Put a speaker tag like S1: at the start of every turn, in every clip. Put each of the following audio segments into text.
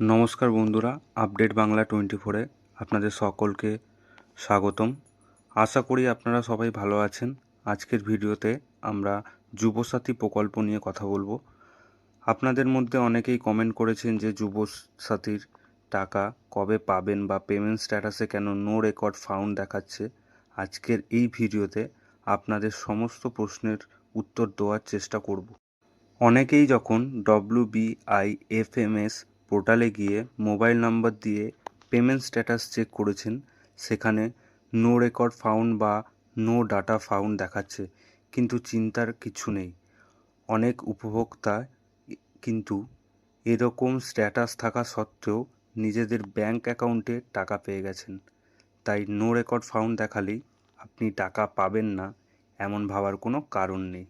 S1: নমস্কার বন্ধুরা, আপডেট বাংলা 24-এ আপনাদের সকলকে স্বাগতম। আশা করি আপনারা সবাই ভালো আছেন। আজকের ভিডিওতে আমরা যুবসাথী প্রকল্প নিয়ে কথা বলবো। আপনাদের মধ্যে অনেকেই কমেন্ট করেছেন যে যুবসাথীর টাকা কবে পাবেন বা পেমেন্ট স্ট্যাটাসে কেন নো রেকর্ড ফাউন্ড দেখাচ্ছে। আজকের এই ভিডিওতে আপনাদের সমস্ত প্রশ্নের উত্তর দেওয়ার চেষ্টা করব। অনেকেই যখন WBIFMS পোর্টালে গিয়ে মোবাইল নাম্বার দিয়ে পেমেন্ট স্ট্যাটাস চেক করেছেন, সেখানে নো রেকর্ড ফাউন্ড বা নো ডাটা ফাউন্ড দেখাচ্ছে, কিন্তু চিন্তার কিছু নেই। অনেক উপভোক্তা কিন্তু এরকম স্ট্যাটাস থাকা সত্ত্বেও নিজেদের ব্যাংক অ্যাকাউন্টে টাকা পেয়ে গেছেন। তাই নো রেকর্ড ফাউন্ড দেখালেই আপনি টাকা পাবেন না এমন ভাবার কোনো কারণ নেই।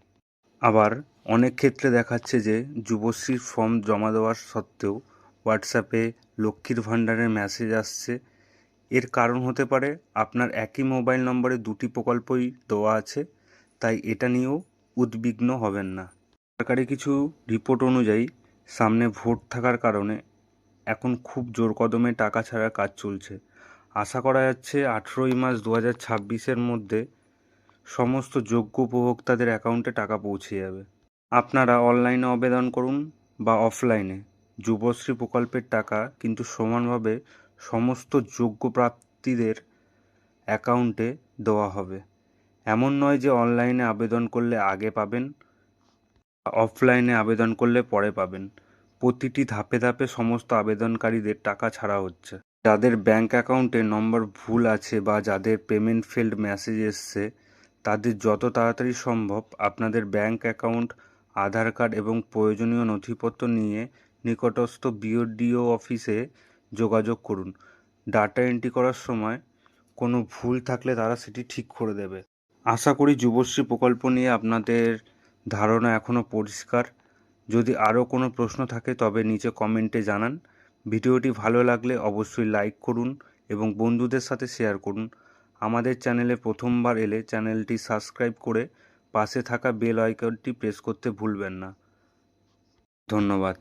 S1: আবার অনেক ক্ষেত্রে দেখাচ্ছে যে যুবশ্রীর ফর্ম জমা দেওয়ার সত্ত্বেও হোয়াটসঅ্যাপে লক্ষ্মীর ভাণ্ডারের মেসেজ আসছে। এর কারণ হতে পারে আপনার একই মোবাইল নম্বরে দুটি প্রকল্পই দেওয়া আছে, তাই এটা নিয়েও উদ্বিগ্ন হবেন না। সরকারি কিছু রিপোর্ট অনুযায়ী সামনে ভোট থাকার কারণে এখন খুব জোর কদমে টাকা ছাড়ার কাজ চলছে। আশা করা যাচ্ছে 18ই মার্চ 2026-এর মধ্যে সমস্ত যোগ্য উপভোক্তাদের অ্যাকাউন্টে টাকা পৌঁছে যাবে। আপনারা অনলাইনে আবেদন করুন বা অফলাইনে, যুবশ্রী প্রকল্পের টাকা কিন্তু সমানভাবে সমস্ত যোগ্য প্রার্থীদের অ্যাকাউন্টে দেওয়া হবে। এমন নয় যে অনলাইনে আবেদন করলে আগে পাবেন, অফলাইনে আবেদন করলে পরে পাবেন। প্রতিটি ধাপে ধাপে সমস্ত আবেদনকারীদের টাকা ছাড়া হচ্ছে। যাদের ব্যাংক অ্যাকাউন্টে নম্বর ভুল আছে বা যাদের পেমেন্ট ফেল্ড মেসেজ এসছে, তাদের যত তাড়াতাড়ি সম্ভব আপনাদের ব্যাংক অ্যাকাউন্ট, আধার কার্ড এবং প্রয়োজনীয় নথিপত্র নিয়ে নিকটস্থ BDO অফিসে যোগাযোগ করুন। ডাটা এন্ট্রি করার সময় কোনো ভুল থাকলে তারা সেটি ঠিক করে দেবে। আশা করি যুবশ্রী প্রকল্প নিয়ে আপনাদের ধারণা এখনও পরিষ্কার। যদি আরও কোনো প্রশ্ন থাকে তবে নিচে কমেন্টে জানান। ভিডিওটি ভালো লাগলে অবশ্যই লাইক করুন এবং বন্ধুদের সাথে শেয়ার করুন। আমাদের চ্যানেলে প্রথমবার এলে চ্যানেলটি সাবস্ক্রাইব করে পাশে থাকা বেল আইকনটি প্রেস করতে ভুলবেন না। ধন্যবাদ।